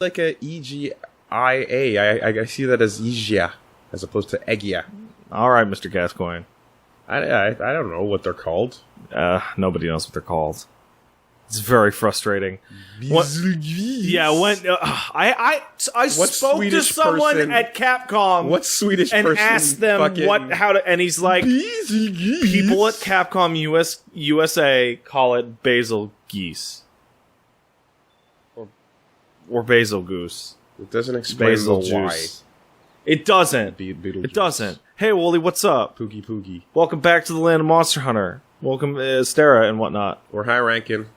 like a EGIA. I see that as Egia as opposed to Egia. All right, Mr. Gascoigne. I don't know what they're called. Nobody knows what they're called. It's very frustrating. Yeah, when I spoke to someone at Capcom. What Swedish person? And asked them and he's like, people at Capcom USA call it basil geese. Or basil goose. It doesn't explain basil the juice. Why. It doesn't. It doesn't. Hey, Wooly, what's up? Poogie. Welcome back to the land of Monster Hunter. Welcome, Stera and whatnot. We're high ranking.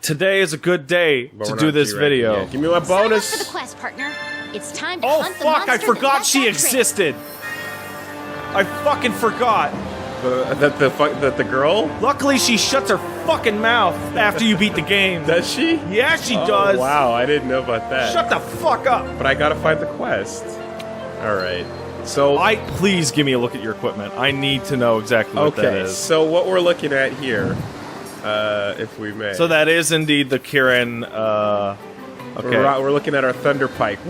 Today is a good day to do this video. Yeah. Give me my bonus. Sign up for the quest, partner. It's time to oh hunt the fuck! I monster forgot that she got existed. I fucking forgot. That the girl? Luckily, she shuts her fucking mouth after you beat the game. Does she? Yeah, she does. Wow, I didn't know about that. Shut the fuck up. But I gotta find the quest. All right. So please give me a look at your equipment. I need to know exactly what that is. So what we're looking at here, if we may. So that is indeed the Kirin. Okay. We're looking at our Thunder Pike,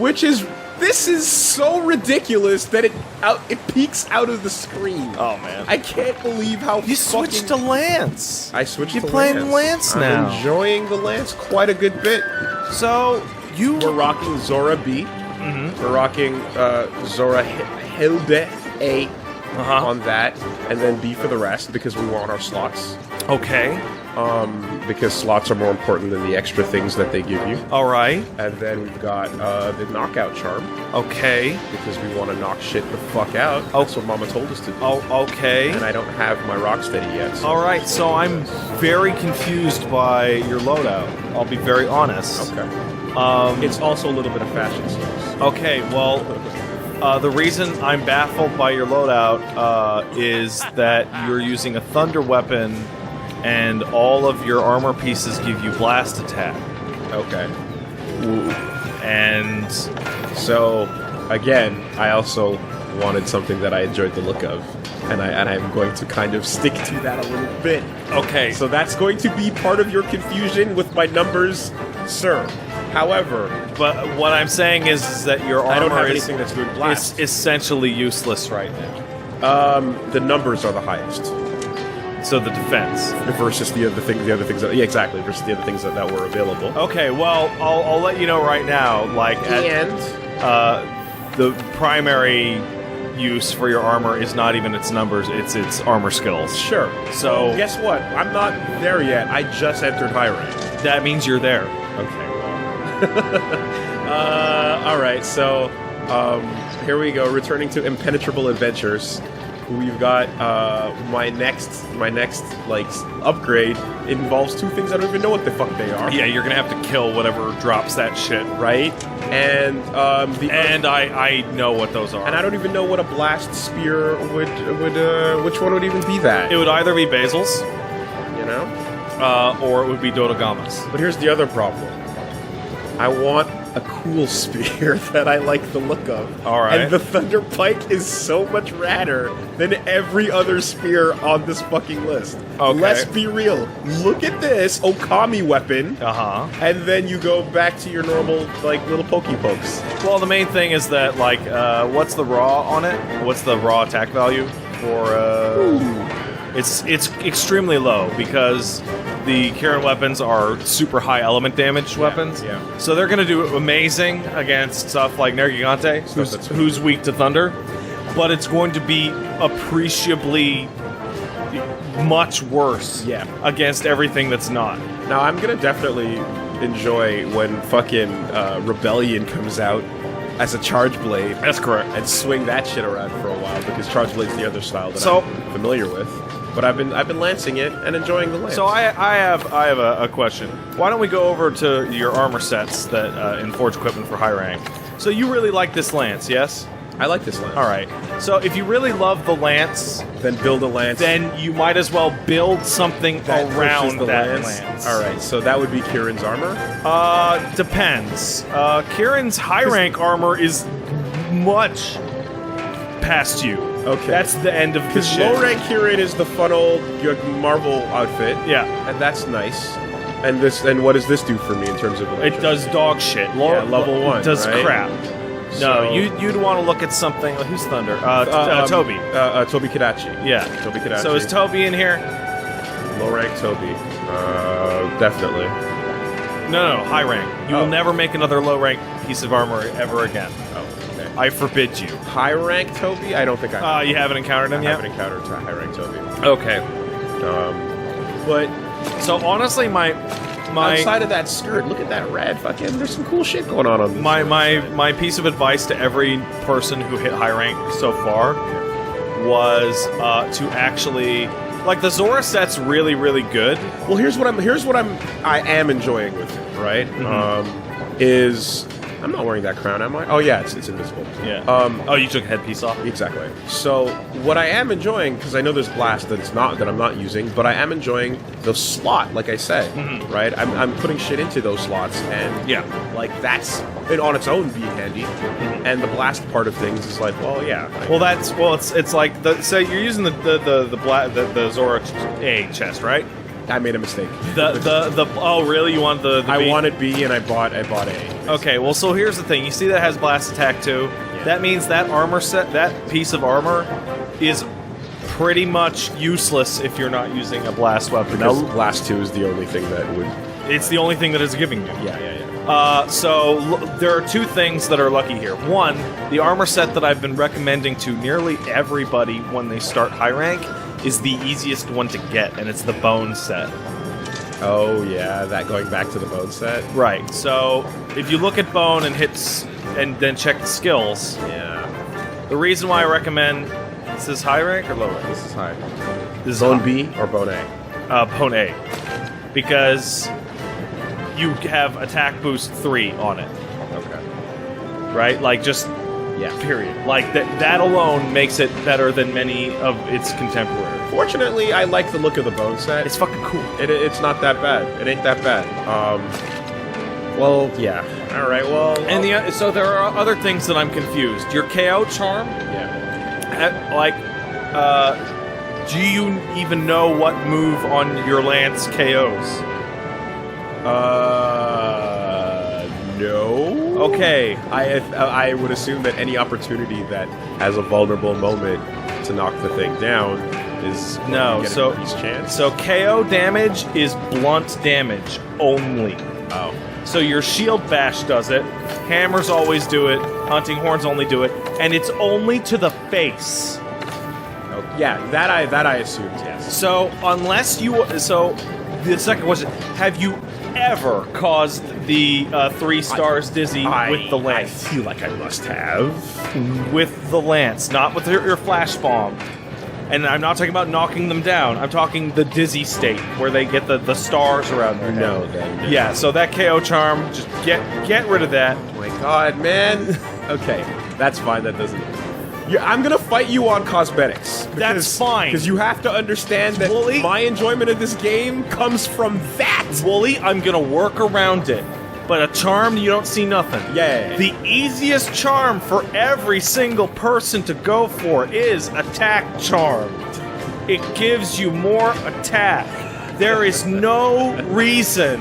this is so ridiculous that it peeks out of the screen. Oh man, I can't believe how you switched to Lance. I switched to Lance. You're playing Lance now. I'm enjoying the Lance quite a good bit. So we're rocking Zora B. Mm-hmm. We're rocking Zora Hilde A on that, and then B for the rest because we want our slots. Okay. Because slots are more important than the extra things that they give you. All right. And then we've got the knockout charm. Okay. Because we want to knock shit the fuck out. That's what Mama told us to do. Oh, okay. And I don't have my Rocksteady yet. So all right, so I'm very confused by your loadout. I'll be very honest. Okay. It's also a little bit of fashion sense. Okay, well, the reason I'm baffled by your loadout is that you're using a thunder weapon, and all of your armor pieces give you blast attack. Okay. Ooh. And so, again, I also wanted something that I enjoyed the look of, and I'm going to kind of stick to that a little bit. Okay. So that's going to be part of your confusion with my numbers, sir. However, but what I'm saying is that your armor I don't have anything that's doing blast. Is essentially useless right now. The numbers are the highest. So the defense versus the other things. Exactly. Versus the other things that were available. Okay. Well, I'll let you know right now. Like, the primary use for your armor is not even its numbers; it's its armor skills. Sure. So guess what? I'm not there yet. I just entered high rank. That means you're there. Okay. All right. So here we go. Returning to Impenetrable Adventures. We've got my next like upgrade. It involves two things I don't even know what the fuck they are. Yeah, you're gonna have to kill whatever drops that shit, right? And I know what those are. And I don't even know what a blast spear would which one would even be that? It would either be Basil's, you know, or it would be Dodogama's. But here's the other problem. I want a cool spear that I like the look of. All right. And the Thunder Pike is so much radder than every other spear on this fucking list. Okay. Let's be real. Look at this Okami weapon. And then you go back to your normal, like, little pokey-pokes. Well, the main thing is that, like, what's the raw on it? What's the raw attack value for, It's extremely low because the Kirin weapons are super high element damage weapons. Yeah. So they're going to do amazing against stuff like Nergigante, who's weak to thunder. But it's going to be appreciably much worse against everything that's not. Now, I'm going to definitely enjoy when fucking Rebellion comes out as a Charge Blade. That's correct. And swing that shit around for a while because Charge Blade's the other style that I'm familiar with. But I've been lancing it and enjoying the lance. So I have a question. Why don't we go over to your armor sets that in Forge Equipment for high rank? So you really like this lance, yes? I like this lance. All right. So if you really love the lance, then build a lance. Then you might as well build something around that lance. All right. So that would be Kirin's armor. Depends. Kirin's high rank armor is much past you. Okay. That's the end of the shit. Low rank Kirin is the fun old Marvel outfit. Yeah. And that's nice. And what does this do for me in terms of It does dog shit. level 1, It does right? crap. So- No, you'd want to look at something. Who's Thunder? Toby. Toby Kadachi. Yeah. Toby Kadachi. So is Toby in here? Low rank Toby. Definitely. No, high rank. You Oh. will never make another low rank piece of armor ever again. Oh, okay. I forbid you. High rank Toby? I don't think I You haven't encountered him I yet? haven't encountered a high rank Toby. Okay. But So honestly, my outside of that skirt, look at that red. Fucking, there's some cool shit going on this. my piece of advice to every person who hit high rank so far was to actually, like, the Zora set's really, really good. Well, here's what I am enjoying with it, right? Is I'm not wearing that crown, am I? Oh yeah, it's invisible. Yeah. You took headpiece off? Exactly. So what I am enjoying, because I know there's blast that I'm not using, but I am enjoying the slot, like I said, right? I'm putting shit into those slots, and Yeah. like that's it on its own being handy, and the blast part of things is like, well, yeah. It's like so you're using the Zora A chest, right? I made a mistake. Oh really? You want the I B? wanted B and I bought A. Okay, well, so here's the thing. You see that has blast attack too? Yeah. That means that armor set, that piece of armor, is pretty much useless if you're not using a blast weapon. Because Now, blast 2 is the only thing that would. it's the only thing that is giving you. Yeah. So there are two things that are lucky here. One, the armor set that I've been recommending to nearly everybody when they start high rank is the easiest one to get, and it's the bone set. Oh yeah, that going back to the bone set. Right. So if you look at bone and and then check the skills, Yeah. the reason why I recommend this is high rank or low rank. This is high. This is Bone high. B or bone A? Bone A, because you have attack boost 3 on it. Okay. Right. Like just Yeah. period. Like that alone makes it better than many of its contemporaries. Fortunately, I like the look of the bone set. It's fucking cool. It's not that bad. It ain't that bad. Well, yeah. All right. Well, And so there are other things that I'm confused. Your KO charm, yeah. do you even know what move on your Lance KOs? No. Okay. I would assume that any opportunity that has a vulnerable moment to knock the thing down is No, get so an increased chance. so KO damage is blunt damage only. Oh. So your shield bash does it, hammers always do it, hunting horns only do it, and it's only to the face. Oh, yeah, that I assumed, yes. So unless so the second question: have you ever caused the 3 stars dizzy with the I lance? feel like I must have. With the lance, not with your flash bomb. And I'm not talking about knocking them down. I'm talking the dizzy state where they get the stars around their head. No, then. Yeah, so that KO charm, just get rid of that. Oh my god, man. Okay, that's fine. That doesn't. Yeah, I'm gonna fight you on cosmetics. That's fine. Because you have to understand that Wooly? my enjoyment of this game comes from that. Wooly, I'm gonna work around it. But a charm, you don't see nothing. Yeah. The easiest charm for every single person to go for is attack charm. It gives you more attack. There is no reason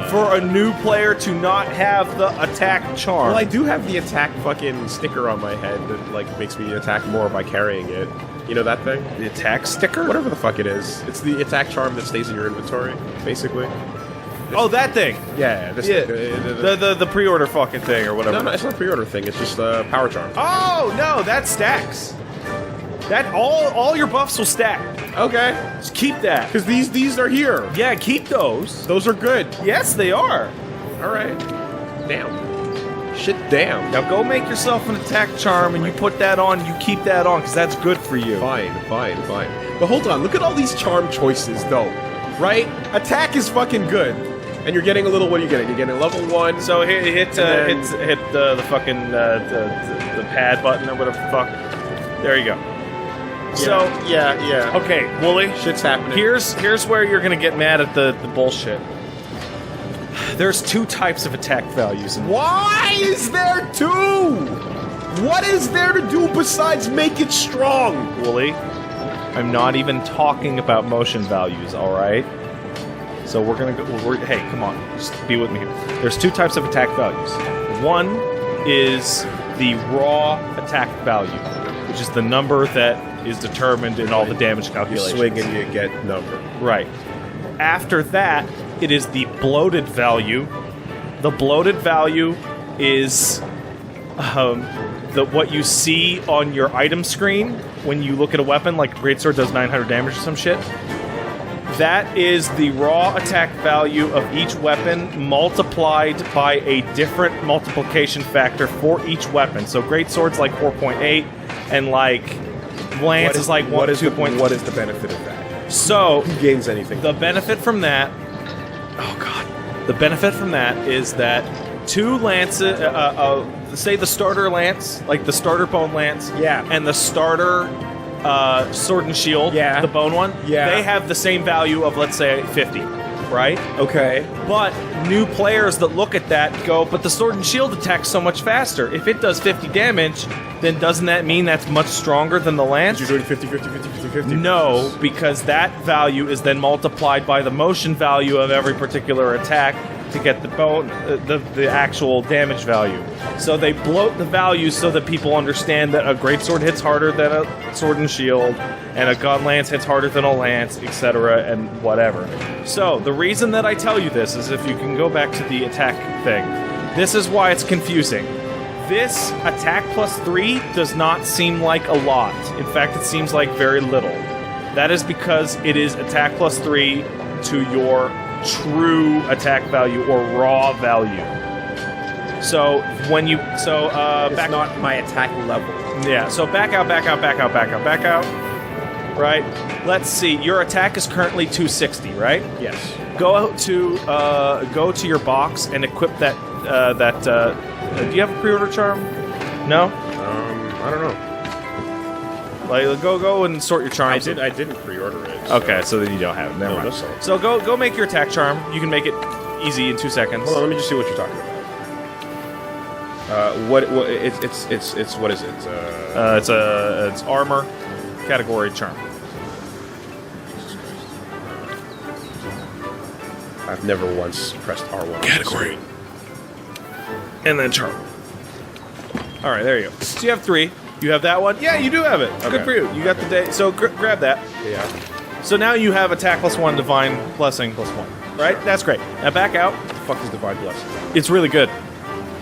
for a new player to not have the attack charm. Well, I do have the attack fucking sticker on my head that like makes me attack more by carrying it. You know that thing? The attack sticker? Whatever the fuck it is. It's the attack charm that stays in your inventory, basically. Oh, that thing. Yeah. This Yeah. the- The pre-order fucking thing or whatever. no, it's not a pre-order thing. It's just a power charm. Oh no, that stacks. That all your buffs will stack. Okay. Just keep that. Because these are here. Yeah, keep those. Those are good. Yes, they are. All right. Damn. Shit, damn. Now go make yourself an attack charm and you put that on, you keep that on, because that's good for you. Fine. But hold on, look at all these charm choices, though. Right? Attack is fucking good. And you're getting a little, what are you getting? You're getting level 1. So hit then- the fucking the pad button or whatever the fuck. There you go. So yeah. okay, Wooly, Shit's happening. here's where you're gonna get mad at the bullshit. There's 2 types of attack values in Why is there 2? What is there to do besides make it strong? Wooly. I'm not even talking about motion values, alright? So we're gonna go. Hey, come on, just be with me here. There's two types of attack values. One is the raw attack value, which is the number that is determined in all the damage calculations. You swing and you get number. Right. After that, it is the bloated value. The bloated value is what you see on your item screen when you look at a weapon, like Greatsword does 900 damage or some shit. That is the raw attack value of each weapon multiplied by a different multiplication factor for each weapon. So Greatsword's like 4.8, and like Lance is like 2.2. What is the benefit of that? So who gains anything? The benefit from that... Oh, God. The benefit from that is that two lances... say the starter lance, like the starter bone lance, yeah, and the starter sword and shield, yeah, the bone one, yeah, they have the same value of, let's say, 50, right? Okay. But new players that look at that go, but the sword and shield attacks so much faster. If it does 50 damage, then doesn't that mean that's much stronger than the lance? You're doing 50, 50, 50, 50, 50. No, because that value is then multiplied by the motion value of every particular attack to get the bone, the actual damage value. So they bloat the values so that people understand that a greatsword hits harder than a sword and shield, and a gun lance hits harder than a lance, etc., and whatever. So the reason that I tell you this is if you can go back to the attack thing, this is why it's confusing. This attack plus 3 does not seem like a lot. In fact, it seems like very little. That is because it is attack plus 3 to your true attack value or raw value. So when you it's back, not my attack level. Yeah. So back out. Right. Let's see. Your attack is currently 260, right? Yes. Go to your box and equip that. Do you have a pre-order charm? No. I don't know. Like, go and sort your charms. I didn't pre-order it. So. Okay, so then you don't have it. Never mind. No, so go make your attack charm. You can make it easy in 2 seconds. Hold on, let me just see what you're talking about. It's what is it? It's armor category charm. I've never once pressed R1. Category. And then charm. All right, there you go. So you have 3. You have that one? Yeah, you do have it. Okay. Good for you. You got the day. So grab that. Yeah. So now you have attack plus 1, divine blessing plus 1. Right? Sure. That's great. Now back out. What the fuck is divine blessing? It's really good.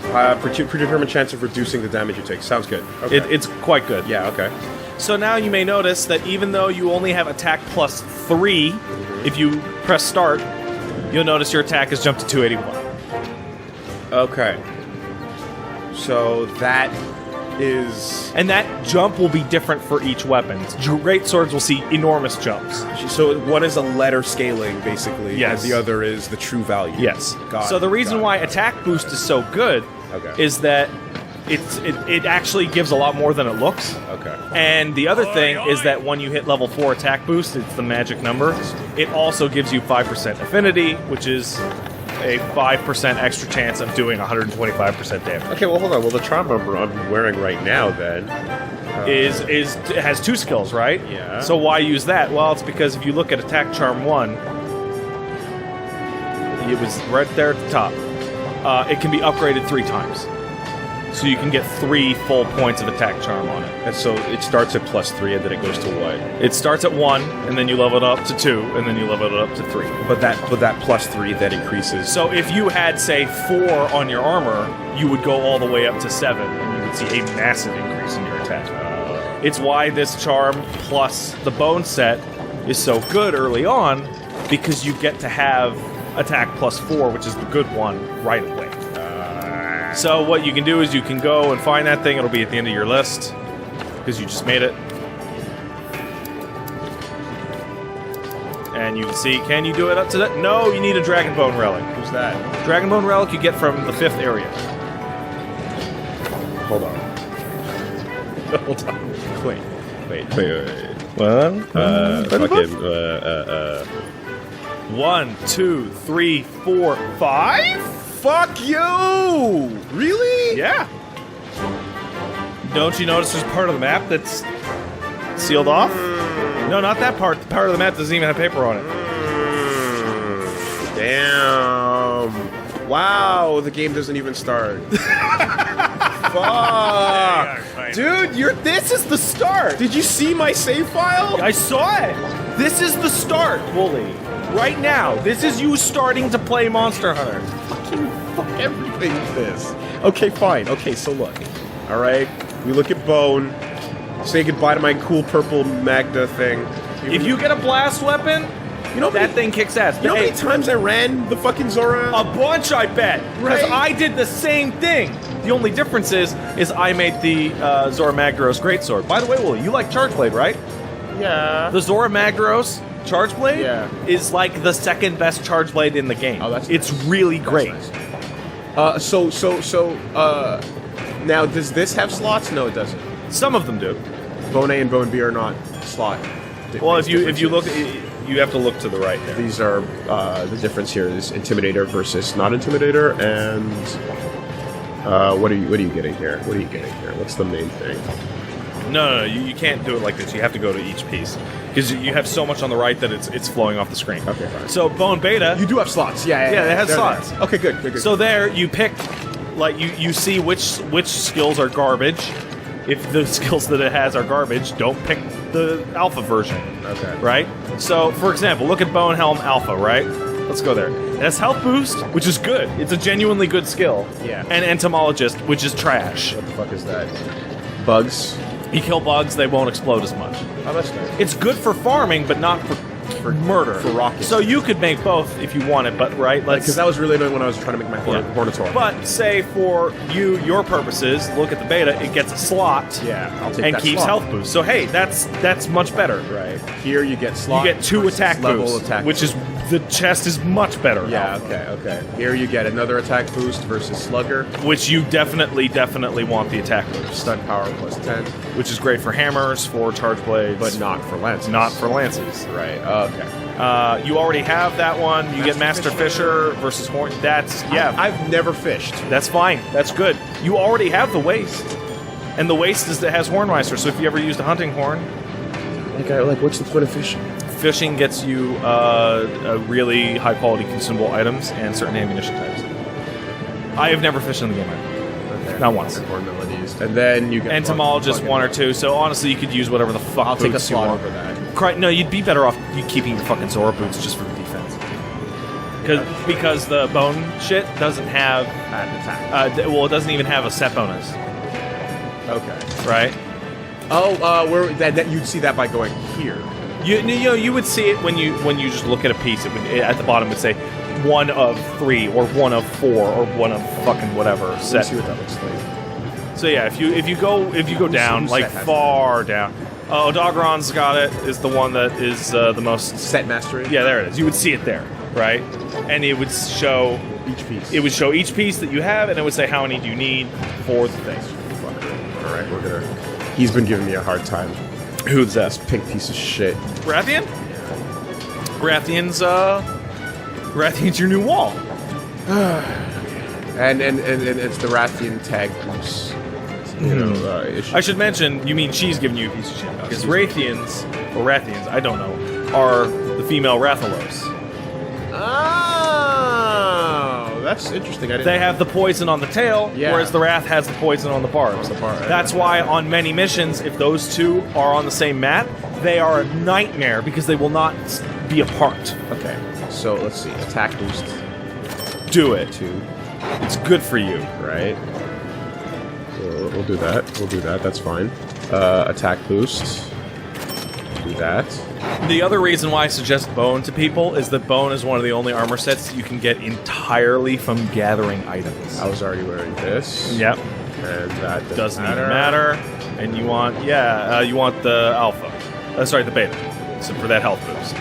Predetermined chance of reducing the damage you take. Sounds good. Okay. It's quite good. Yeah, okay. So now you may notice that even though you only have attack plus 3, if you press start, you'll notice your attack has jumped to 281. Okay. So that is... And that jump will be different for each weapon. Great swords will see enormous jumps. So one is a letter scaling, basically, yes, and the other is the true value. Yes. So the reason why attack boost is so good is that it actually gives a lot more than it looks. Okay. And the other thing is that when you hit level 4 attack boost, it's the magic number, it also gives you 5% affinity, which is a 5% extra chance of doing 125% damage. Okay, well, hold on. Well, the charm number I'm wearing right now, then... it has 2 skills, right? Yeah. So why use that? Well, it's because if you look at attack charm 1, it was right there at the top. It can be upgraded 3 times. So you can get 3 full points of attack charm on it. And so it starts at plus 3, and then it goes to what? It starts at 1, and then you level it up to 2, and then you level it up to 3. But that plus 3 then increases. So if you had, say, 4 on your armor, you would go all the way up to 7, and you would see a massive increase in your attack. It's why this charm plus the bone set is so good early on, because you get to have attack plus 4, which is the good one, right away. So what you can do is you can go and find that thing. It'll be at the end of your list because you just made it. And you can see, can you do it up to that? No, you need a Dragon Bone Relic. Who's that? Dragon Bone Relic you get from the 5th area. Hold on. Hold on. Wait. Well, fucking, 1, 2, 3, 4, 5? Fuck you! Really? Yeah. Don't you notice there's part of the map that's sealed off? No, not that part. The part of the map doesn't even have paper on it. Damn. Wow, the game doesn't even start. Fuck. Dude, this is the start. Did you see my save file? I saw it. This is the start, Wooly. Right now, this is you starting to play Monster Hunter. Fuck everything with this. Okay, fine. Okay, so look. Alright, we look at Bone. Say goodbye to my cool purple Magda thing. If you get a blast weapon, you know that thing kicks ass. You know how many times I ran the fucking Zora? A bunch, I bet. Because Right? I did the same thing. The only difference is I made the Zora Magdaros Greatsword. By the way, Wooly, you like Charge Blade, right? Yeah. The Zora Magdaros Charge Blade is like the second best Charge Blade in the game. Oh, that's It's nice. really great. Nice. Now does this have slots? No, it doesn't. Some of them do. Bone A and Bone B are not slot. Well, if you look, you have to look to the right there. These are the difference here is Intimidator versus not Intimidator, and what are you getting here? What are you getting here? What's the main thing? No, you can't do it like this. You have to go to each piece because you have so much on the right that it's flowing off the screen. Okay, fine. So Bone Beta, You do have slots. Yeah, they have they're slots. there. Okay, good. So there, you pick, like you see which skills are garbage. If the skills that it has are garbage, don't pick the alpha version. Okay. Right? So, for example, look at Bone Helm Alpha, right? Let's go there. It has health boost, which is good. It's a genuinely good skill. Yeah. And Entomologist, which is trash. What the fuck is that? Bugs. You kill bugs, they won't explode as much. Oh, that's nice. It's good for farming, but not for murder. For rockets. So you could make both if you wanted, but right? Because that was really annoying when I was trying to make my Hornator. But say for your purposes, look at the beta, it gets a slot. Yeah, I'll take and that keeps slot. health boost. So hey, that's much better. Right. Here you get slot. You get 2 versus attack level boosts, attack which boost. is the chest is much better. Yeah, okay. Here you get another attack boost versus Slugger. Which you definitely want the attack boost. Stun power plus 10. Which is great for hammers, for charge blades. But not for lances. Not for lances. Right, okay. You already have that one. You get Master Fisher versus Horn. That's, I've never fished. That's fine. That's good. You already have the waist. And the waist has Hornmeister, so if you ever used a hunting horn... Like, what's the point of fishing? Fishing gets you a really high-quality consumable items and certain ammunition types. I have never fished in the game. Okay. Not once. And horn melodies. And then you get... Entomologist, 1 or 2, so honestly you could use whatever the fuck I'll take a boots you slot want. over that. No, you'd be better off keeping your fucking Zora boots just for the defense. Because the bone shit doesn't have... Attack. well, it doesn't even have a set bonus, Okay. right? Oh, that you'd see that by going here. You would see it when you just look at a piece. At the bottom it would say 1 of 3 or 1 of 4 or 1 of fucking whatever Let me set. see what that looks like. So yeah, if you go down, whose like set has far down, Odogron's got it. Is the one that is the most Set mastery? Yeah, there it is. You would see it there, right? And it would show Each piece. It would show each piece that you have, and it would say how many do you need for the thing. Alright, we're gonna... He's been giving me a hard time. Who's that? This pink piece of shit. Rathian? Rathian's your new wall. And it's the Rathian tag boost. You know, issue. I should mention, you mean she's giving you a piece of shit. Because Rathians, or Rathians, I don't know, are the female Rathalos. Oh, that's interesting. I didn't They know. have the poison on the tail, Yeah. whereas the Wrath has the poison on the barbs. That's why on many missions, if those two are on the same map, they are a nightmare because they will not be apart. Okay, so let's see. Attack boost. Do it. 2. It's good for you. Right. We'll do that. That's fine. Attack boost. Do that. The other reason why I suggest Bone to people is that Bone is one of the only armor sets that you can get entirely from gathering items. I was already wearing this. Yep. And that Doesn't even matter. And you want, you want the alpha. Sorry, the beta. So for that health boost.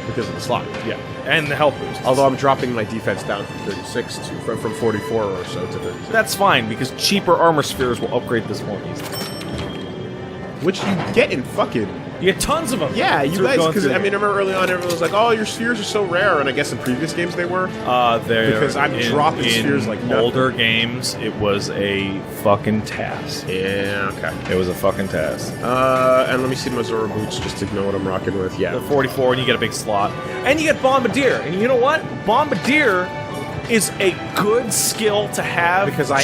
Because of the slot. Yeah. And the health boost. Although I'm dropping my defense down from 36 to from 44 or so to 36. That's fine, because cheaper armor spheres will upgrade this more easily. Which you get in fucking You get tons of them. Yeah, you Through guys, going because through I mean, I there. remember early on everyone was like, "Oh, your spheres are so rare," and I guess in previous games they were. Because I'm dropping spheres like nothing. older games. It was a fucking task. Yeah, okay. It was a fucking task. And let me see my Zora boots just to know what I'm rocking with. Yeah, The 44, and you get a big slot, and you get Bombardier. And you know what? Bombardier is a good skill to have because I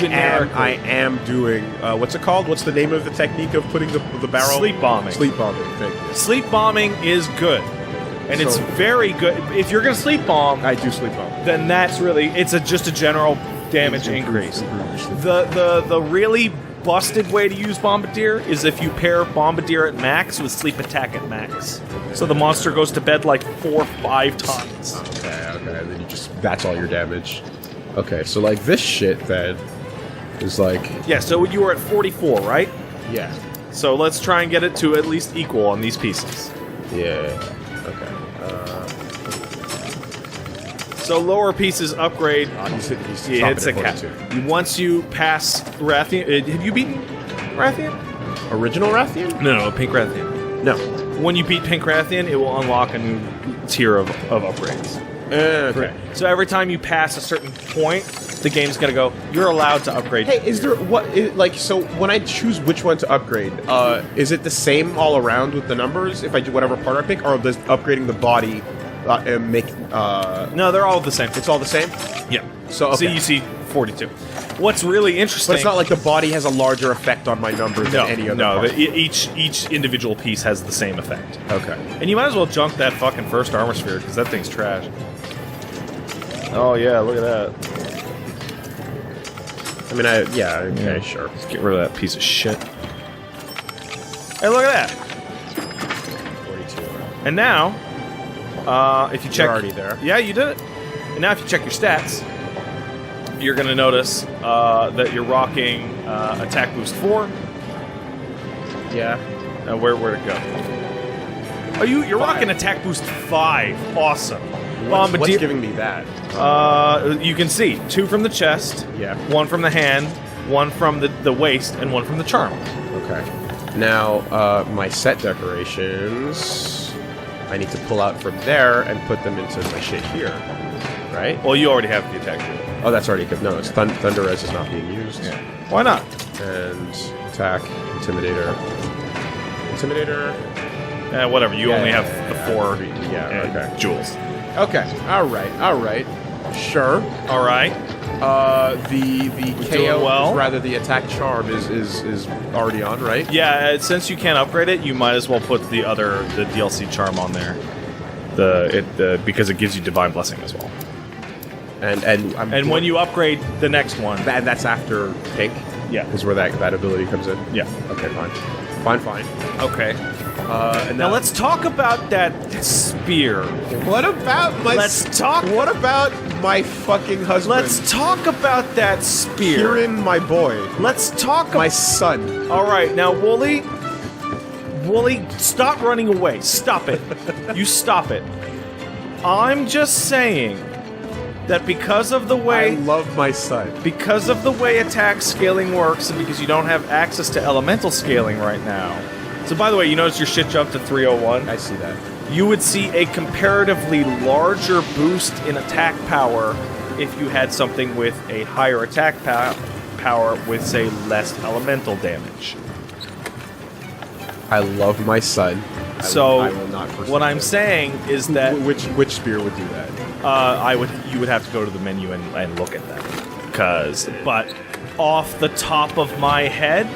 am doing what's it called? What's the name of the technique of putting the barrel? Sleep bombing. Sleep bombing. Thank you. Sleep bombing is good, and it's So- very good. If you're gonna sleep bomb, I do sleep bomb. then that's really just a general damage increase. The really busted way to use Bombardier is if you pair Bombardier at max with Sleep Attack at max. So the monster goes to bed like 4 or 5 times. Okay. Then that's all your damage. Okay, so like this shit then is like Yeah, so you were at 44, right? yeah. So let's try and get it to at least equal on these pieces. Yeah. Okay. So lower pieces upgrade. He's He hits a stopping cap. at 42. Once you pass Rathian, have you beaten Rathian? Original Rathian? No, Pink Rathian. No. When you beat Pink Rathian, it will unlock a new tier of upgrades. Okay. So every time you pass a certain point, the game's gonna go, you're allowed to upgrade. Hey, is there so when I choose which one to upgrade, is it the same all around with the numbers if I do whatever part I pick, or does upgrading the body make No, they're all the same. it's all the same? Yeah. So, okay. So you see 42. What's really interesting... But it's not like the body has a larger effect on my numbers than any other part. each individual piece has the same effect. Okay. And you might as well junk that fucking first armor sphere, because that thing's trash. Oh yeah, look at that. I mean, okay, sure. Let's get rid of that piece of shit. Hey, look at that. 42. And now, if you check... You're already there. Yeah, you did it. And now if you check your stats, you're going to notice that you're rocking attack boost 4. Yeah. Where'd it go? Oh, you're rocking attack boost 5. Awesome. What's giving me that? You can see 2 from the chest, Yeah. 1 from the hand, 1 from the waist, and 1 from the charm. Okay. Now, my set decorations, I need to pull out from there and put them into my shit here. Right? Well, you already have the attack boost. Oh, that's already good. No, it's Thunder Res is not being used. Yeah. Why not? And attack, Intimidator. Intimidator. Whatever. You only have the 4 okay. jewels. Okay. All right. Sure. All right. The doing KO, well. rather the attack charm is already on, right? Yeah. Since you can't upgrade it, you might as well put the DLC charm on there. Because it gives you divine blessing as well. And When you upgrade the next one, that's after pink. yeah, Is where that ability comes in. yeah. Okay, fine. Okay. And Now let's talk about that spear. What about my? What about my fucking husband? Let's talk about that spear. Kieran, my boy. Let's talk My about. son. All right, now Wooly, stop running away. Stop it. You stop it. I'm just saying that because of the I way love my son. attack scaling works, and because you don't have access to elemental scaling right now. So by the way, you notice your shit jumped to 301? I see that. You would see a comparatively larger boost in attack power if you had something with a higher attack power with, say, less elemental damage. I love my son. So I will not pursue what I'm it. saying is that Which spear would do that? you would have to go to the menu and look at them. But off the top of my head,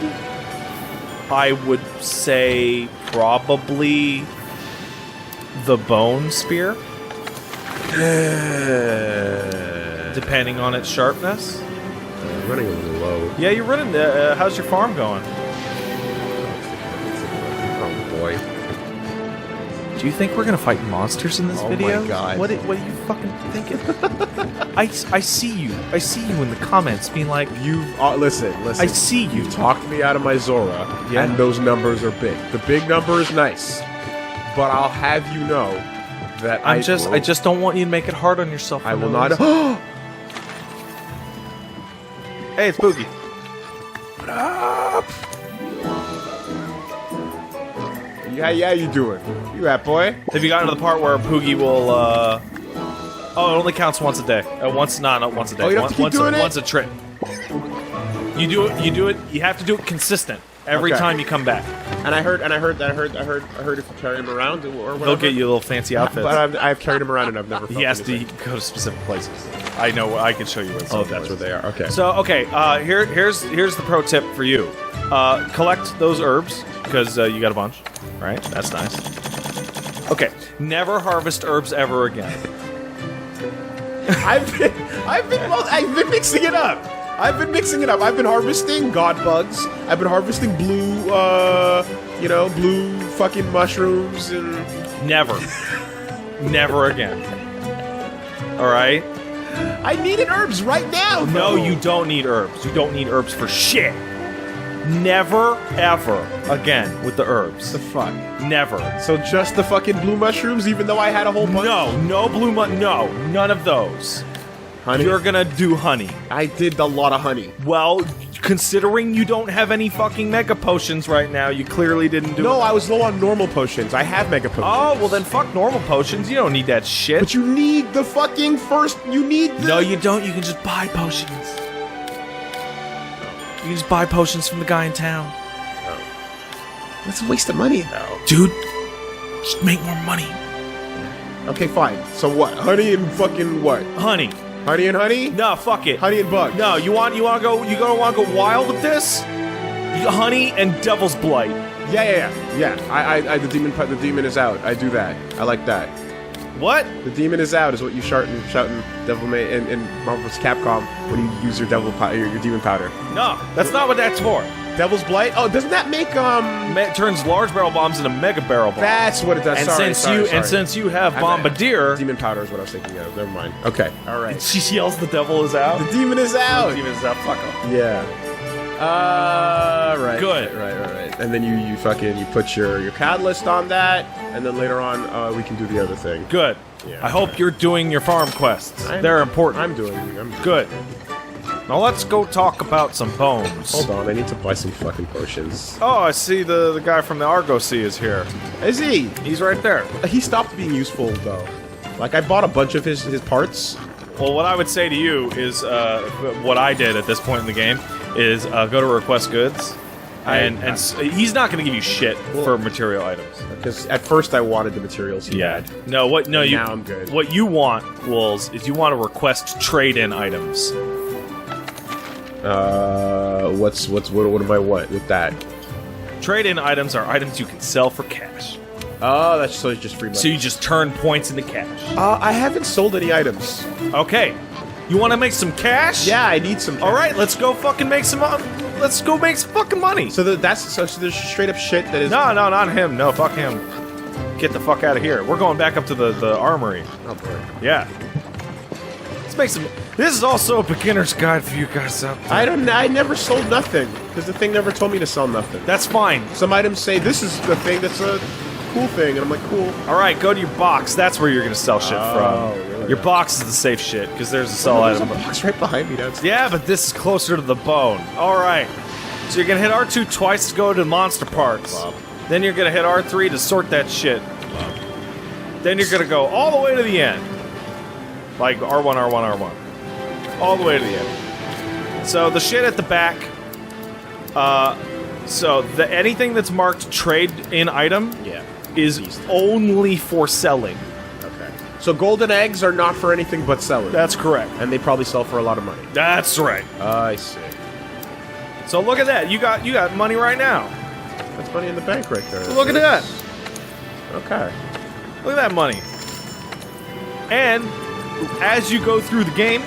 I would say probably the bone spear, depending on its sharpness. I'm running a little low. Yeah, you're running. How's your farm going? Oh boy. Do you think we're gonna fight monsters in this Oh video? my God. What are you fucking thinking? I see you. I see you in the comments being like, You listen. I see you. You talked me out of my Zora, Yeah. and those numbers are big. The big number is nice, but I'll have you know that I just don't want you to make it hard on yourself. I for will no not. reason. Hey, it's Boogie. Yeah, you doing? You at, boy? Have you gotten to the part where Poogie will, Oh, it only counts once a day. Not once a day. Oh, you don't have to keep doing it? Once a trip. You do it, you have to do it consistent every time you come back. And I heard if you carry him around or whatever. They'll get you little fancy outfits. But I've carried him around and I've never He has to go to specific places. I know, I can show you where. Oh, that's where they are. Okay. So, okay, here's the pro tip for you. Collect those herbs, because you got a bunch. Right? That's nice. Okay, never harvest herbs ever again. I've been mixing it up. I've been harvesting god bugs. I've been harvesting blue, blue fucking mushrooms and... Never. Never again. Alright? I needed herbs right now, No, you don't need herbs. You don't need herbs for shit. Never, ever again with the herbs. The fuck? Never. So just the fucking blue mushrooms, even though I had a whole bunch? No none of those. Honey? You're gonna do honey. I did a lot of honey. Well, considering you don't have any fucking mega potions right now, you clearly didn't do it. No, I was low on normal potions. I have mega potions. Oh, well then fuck normal potions. You don't need that shit. But you need the fucking first... You need the... No, you don't. You can just buy potions. You can just buy potions from the guy in town. That's a waste of money, though. Dude, just make more money. Okay, fine. So what? Honey and fucking what? Honey. Honey and honey? No, fuck it. Honey and bugs. No, you want to go wild with this? Honey and devil's blight. Yeah. I the demon is out. I do that. I like that. What? The demon is out is what you shouting Devil May in Marvel's Capcom when you use your your demon powder. No, that's not what that's for. Devil's Blight? Oh, doesn't that make It turns large barrel bombs into mega barrel bombs. That's what it does. And since you have Bombardier, demon powder is what I was thinking of. Never mind. Okay. All right. She yells, "The devil is out." The demon is out. The demon is out. Fuck off. Yeah. Right. Good. Right. And then you put your catalyst on that, and then later on we can do the other thing. Good. Yeah. I hope you're doing your farm quests. They're important. I'm doing. Good. Now let's go talk about some bones. Hold on, I need to buy some fucking potions. Oh, I see the guy from the Argo Sea is here. Is he? He's right there. He stopped being useful though. Like I bought a bunch of his parts. Well, what I would say to you is what I did at this point in the game is go to request goods, and he's not going to give you shit for material items. Because at first I wanted the materials he had. No, now I'm good. What you want, Wolves, is you want to request trade-in items. What am I with that? Trade-in items are items you can sell for cash. Oh, that's so it's just free money. So you just turn points into cash. I haven't sold any items. Okay. You want to make some cash? Yeah, I need some cash. All right, let's go fucking make some let's go make some fucking money. So there's straight up shit that is... No, not him. No, fuck him. Get the fuck out of here. We're going back up to the armory. Oh, boy. Yeah. Let's make some... This is also a beginner's guide for you guys out there. I never sold nothing, because the thing never told me to sell nothing. That's fine. Some items say, this is the thing that's a cool thing, and I'm like, cool. All right, go to your box. That's where you're going to sell shit from. Really? Your box is the safe shit, because there's a sell item. There's a box right behind me downstairs. Yeah, but this is closer to the bone. All right. So you're going to hit R2 twice to go to monster parts. Wow. Then you're going to hit R3 to sort that shit. Wow. Then you're going to go all the way to the end. Like R1, R1, R1. All the way to the end. So the shit at the back. Anything that's marked trade-in item is only for selling. Okay. So golden eggs are not for anything but selling. That's correct. And they probably sell for a lot of money. That's right. I see. So look at that. You got money right now. That's money in the bank right there. Look at that. Okay. Look at that money. And as you go through the game,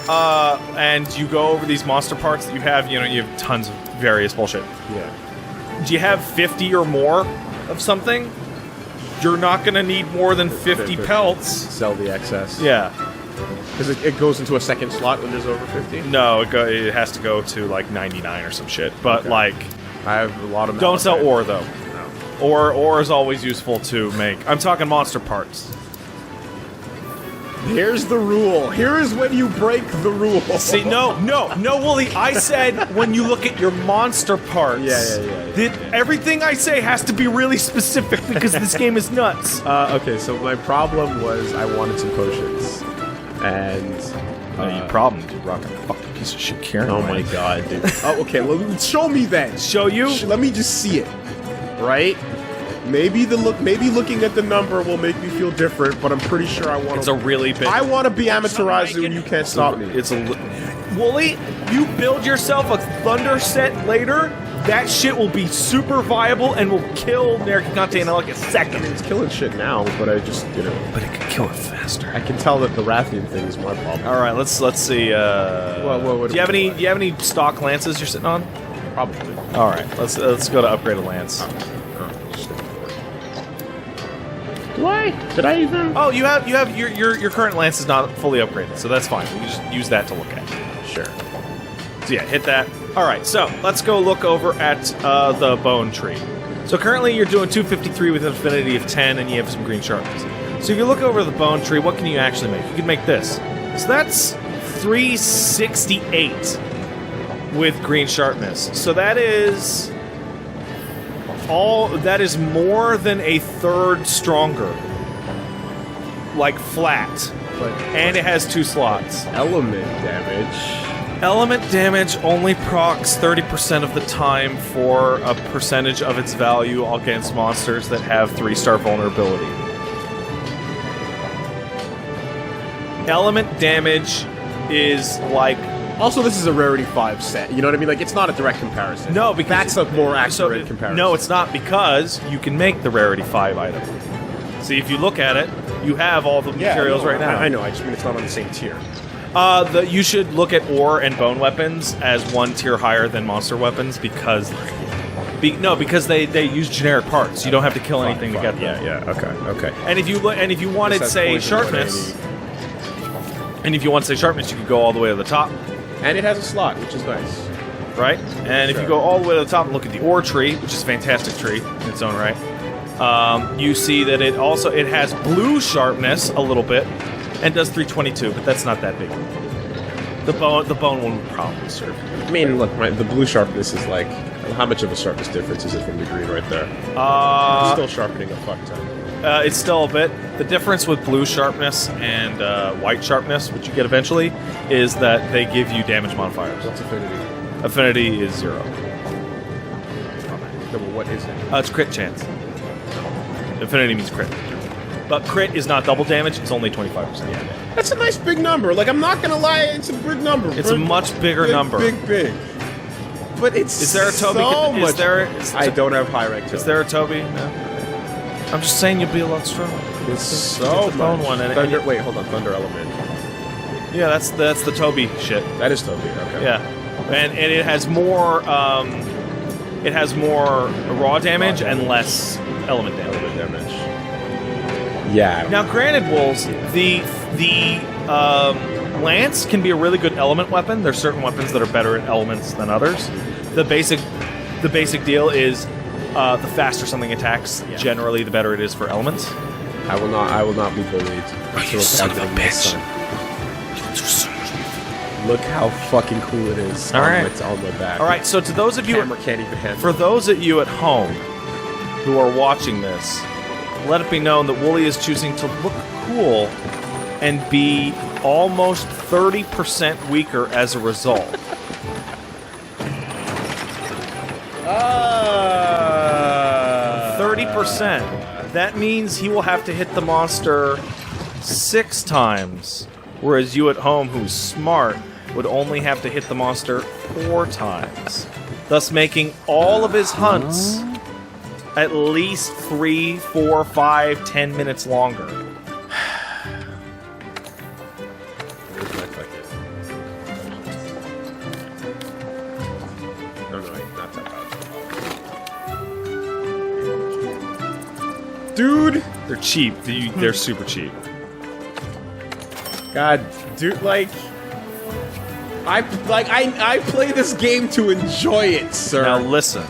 and you go over these monster parts that you have tons of various bullshit. Yeah. Do you have 50 or more of something? You're not going to need more than 50 pelts. Sell the excess. Yeah. Because it goes into a second slot when there's over 50? No, it has to go to like 99 or some shit. But okay. like... I have a lot of... Don't sell ore, though. No. Ore is always useful to make. I'm talking monster parts. Here's the rule. Here is when you break the rule. See, no, Wooly. I said when you look at your monster parts. Yeah. Everything I say has to be really specific because this game is nuts. Okay, so my problem was I wanted some potions. And... your problem, dude. Rocking a fucking piece of shit carrying. Oh my god, dude. Oh, okay, well, show me then. Show you? Let me just see it. Right? Maybe looking at the number will make me feel different, but I'm pretty sure I want to... It's a really big... I want to be Amaterasu and you can't stop me. Wooly, you build yourself a Thunder set later, that shit will be super viable and will kill Nerikikante in like a second. It's killing shit now, but I just, But it could kill it faster. I can tell that the Rathian thing is my problem. Alright, let's see, what do you have any stock lances you're sitting on? Probably. Alright, let's go to upgrade a lance. Do I? Did I even? Oh, you have your current lance is not fully upgraded, so that's fine. We can just use that to look at. Sure. So yeah, hit that. Alright, so let's go look over at the bone tree. So currently you're doing 253 with an affinity of 10 and you have some green sharpness. So if you look over the bone tree, what can you actually make? You can make this. So that's 368 with green sharpness. So that is more than a third stronger. Like flat. And it has 2 slots. Element damage. Element damage only procs 30% of the time for a percentage of its value against monsters that have 3-star vulnerability. Element damage is like... Also, this is a Rarity 5 set. You know what I mean? Like, it's not a direct comparison. No, because... That's a more accurate comparison. No, it's not, because you can make the Rarity 5 item. See, if you look at it, you have all the materials right now. I know, I just mean it's not on the same tier. You should look at ore and bone weapons as 1 tier higher than monster weapons because they use generic parts. You don't have to kill anything to get them. Yeah. Okay. And if you wanted say sharpness, you could go all the way to the top. And it has a slot, which is nice. Right? And if you go all the way to the top and look at the ore tree, which is a fantastic tree in its own right, you see that it has blue sharpness a little bit. And does 322, but that's not that big. The bone one would probably serve. I mean, look, the blue sharpness is like... How much of a sharpness difference is it from the green right there? It's still sharpening a fuck ton. It's still a bit. The difference with blue sharpness and white sharpness, which you get eventually, is that they give you damage modifiers. What's affinity? Affinity is 0. No, well, what is it? It's crit chance. Affinity means crit. But crit is not double damage, it's only 25%. Yeah. That's a nice big number. Like, I'm not gonna lie, it's a big number. It's a much bigger number. Big. But it's Is there a Toby? so much... I don't have high rank Toby. Is there a Toby? No. I'm just saying you'll be a lot stronger. It's so much. One Wait, hold on. Thunder Element. Yeah, that's the Toby shit. That is Toby, okay. Yeah. And it has more... it has more raw damage and less element damage. Yeah. Now, granted, Wolves, the lance can be a really good element weapon. There's certain weapons that are better at elements than others. The basic deal is the faster something attacks, generally, the better it is for elements. I will not be bullied. You son of a bitch! Look how fucking cool it is. All right. It's on my back. All right. So to those of you, camera can't even handle. For those of you at home who are watching this, let it be known that Wooly is choosing to look cool and be almost 30% weaker as a result. 30%. That means he will have to hit the monster 6 times, whereas you at home, who's smart, would only have to hit the monster 4 times, thus making all of his hunts at least 3, 4, 5, 10 minutes longer. Dude! They're cheap. They're super cheap. God, dude, I play this game to enjoy it, sir. Now listen.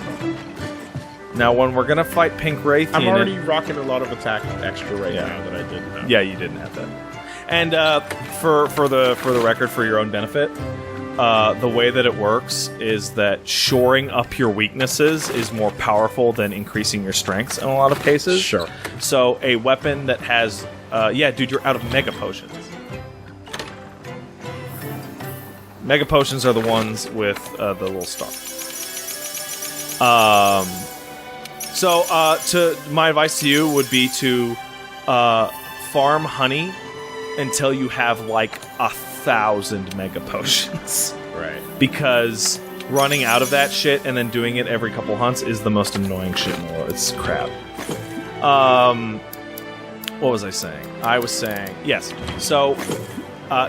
Now when we're gonna fight Pink Wraithian... I'm already rocking a lot of attack extra right now that I didn't have. Yeah, you didn't have that. And for the record, for your own benefit, the way that it works is that shoring up your weaknesses is more powerful than increasing your strengths in a lot of cases. Sure. So a weapon that has... yeah, dude, you're out of Mega Potions. Mega Potions are the ones with the little star. So my advice to you would be to farm honey until you have like 1,000 Mega Potions. Right. Because running out of that shit and then doing it every couple hunts is the most annoying shit in the world. It's crap. What was I saying? I was saying, yes. So,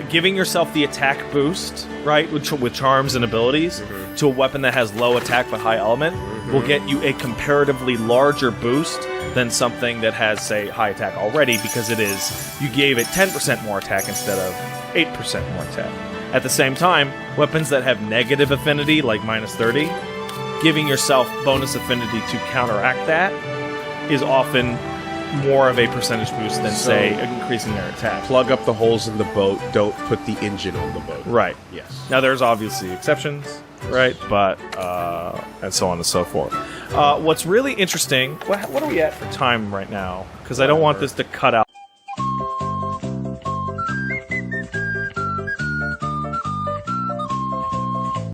giving yourself the attack boost, right, with charms and abilities, to a weapon that has low attack but high element, will get you a comparatively larger boost than something that has, say, high attack already, because you gave it 10% more attack instead of 8% more attack. At the same time, weapons that have negative affinity, like -30, giving yourself bonus affinity to counteract that is often more of a percentage boost than, say, increasing their attack. Plug up the holes in the boat, don't put the engine on the boat. Right. Yes. Now, there's obviously exceptions, right? But, and so on and so forth. What's really interesting... What are we at for time right now? Because I don't want this to cut out.